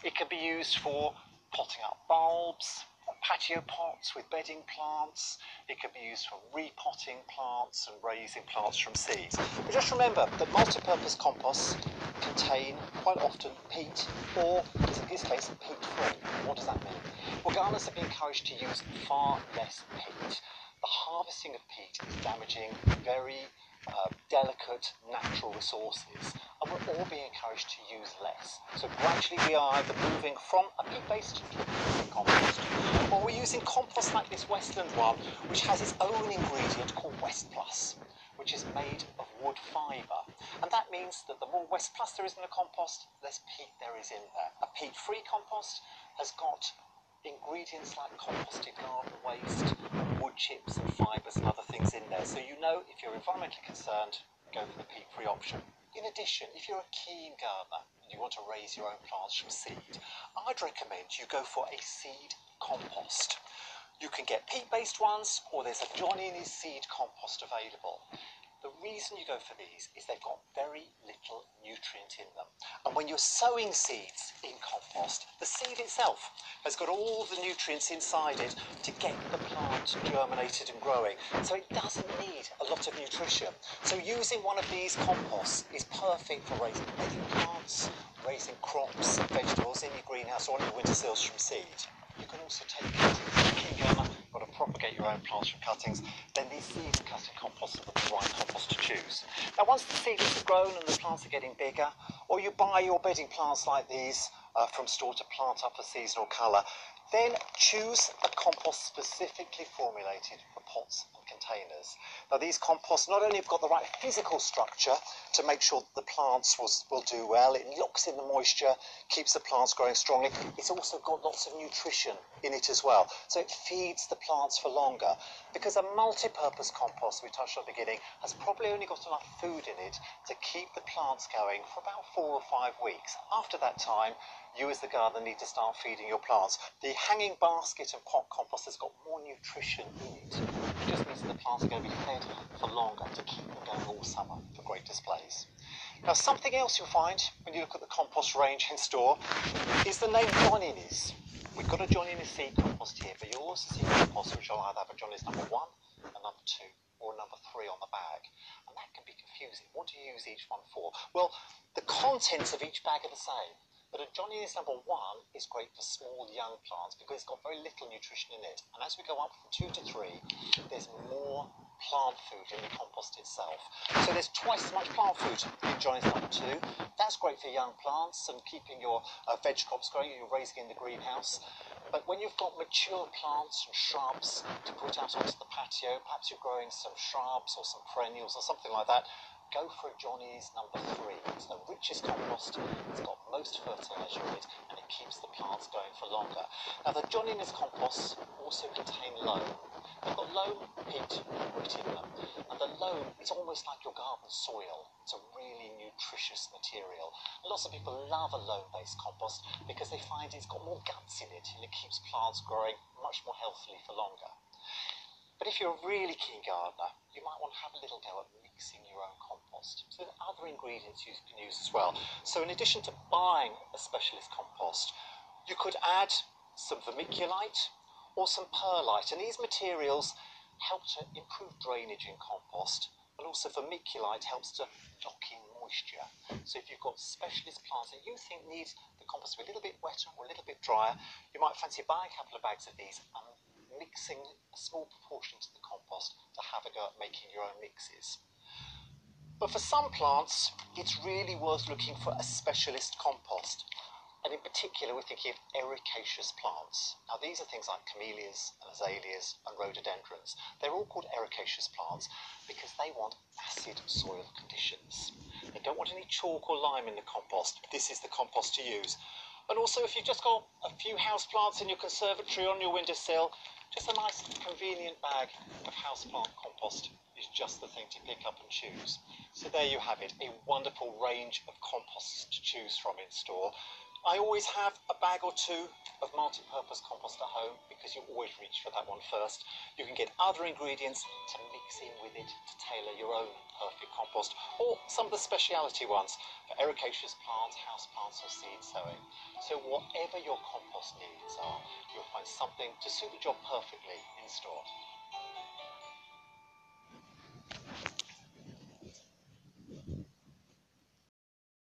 It can be used for potting up bulbs, patio pots with bedding plants. It can be used for repotting plants and raising plants from seeds. But just remember that multi-purpose composts contain quite often peat, or in this case peat-free. What does that mean? Well, gardeners have been encouraged to use far less peat. The harvesting of peat is damaging very delicate natural resources, and we're all being encouraged to use less. So gradually we are either moving from a peat-based to a peat-free compost, or we're using compost like this Westland one, which has its own ingredient called West Plus, which is made of wood fibre. And that means that the more West Plus there is in the compost, less peat there is in there. A peat-free compost has got ingredients like composted garden waste, wood chips and fibres and other things in there. So you know, if you're environmentally concerned, go for the peat-free option. In addition, if you're a keen gardener and you want to raise your own plants from seed, I'd recommend you go for a seed compost. You can get peat-based ones, or there's a Johnny and his seed compost available. The reason you go for these is they've got very little nutrient in them. And when you're sowing seeds in compost, the seed itself has got all the nutrients inside it to get the plant germinated and growing. So it doesn't need a lot of nutrition. So using one of these composts is perfect for raising bedding plants, raising crops and vegetables in your greenhouse or on your windowsills from seed. You can also take cuttings. You've got to propagate your own plants from cuttings. Then these seed and cutting composts are the right compost to choose. Now once the seedlings have grown and the plants are getting bigger, or you buy your bedding plants like these from store to plant up a seasonal colour, then choose a compost specifically formulated for pots and containers. Now these composts not only have got the right physical structure to make sure that the plants will do well, it locks in the moisture, keeps the plants growing strongly, it's also got lots of nutrition in it as well. So it feeds the plants for longer. Because a multi-purpose compost, we touched on at the beginning, has probably only got enough food in it to keep the plants going for about 4 or 5 weeks. After that time, you as the gardener need to start feeding your plants. The hanging basket and pot compost has got more nutrition in it. It just means that the plants are going to be fed for longer to keep them going all summer for great displays. Now something else you'll find when you look at the compost range in store is the name Johnny's. We've got a Johnny's seed compost here, but you'll also see compost which will either have a Johnny's number 1, a number 2 or a number 3 on the bag. And that can be confusing. What do you use each one for? Well, the contents of each bag are the same. But a Johnny's number 1 is great for small young plants because it's got very little nutrition in it. And as we go up from 2 to 3, there's more plant food in the compost itself. So there's twice as much plant food in Johnny's number 2. That's great for young plants and keeping your veg crops growing, you're raising in the greenhouse. But when you've got mature plants and shrubs to put out onto the patio, perhaps you're growing some shrubs or some perennials or something like that, go for a Johnny's number 3. It's the richest compost, it's got most fertiliser in it, and it keeps the plants going for longer. Now the Johnny's composts also contain loam. They've got loam, peat, and grit in them. And the loam is almost like your garden soil. It's a really nutritious material. And lots of people love a loam-based compost because they find it's got more guts in it and it keeps plants growing much more healthily for longer. But if you're a really keen gardener, you might want to have a little go at mixing your own compost. So there are other ingredients you can use as well. So in addition to buying a specialist compost, you could add some vermiculite or some perlite. And these materials help to improve drainage in compost, and also vermiculite helps to lock in moisture. So if you've got specialist plants that you think need the compost to be a little bit wetter or a little bit drier, you might fancy buying a couple of bags of these and mixing a small proportion to the compost to have a go at making your own mixes. But for some plants, it's really worth looking for a specialist compost. And in particular, we're thinking of ericaceous plants. Now, these are things like camellias and azaleas and rhododendrons. They're all called ericaceous plants because they want acid soil conditions. They don't want any chalk or lime in the compost. This is the compost to use. And also, if you've just got a few houseplants in your conservatory on your windowsill, just a nice convenient bag of houseplant compost is just the thing to pick up and choose. So there you have it, a wonderful range of composts to choose from in store. I always have a bag or 2 of multi-purpose compost at home because you always reach for that one first. You can get other ingredients to mix in with it to tailor your own perfect compost, or some of the speciality ones for ericaceous plants, house plants or seed sowing. So whatever your compost needs are, you'll find something to suit the job perfectly in store.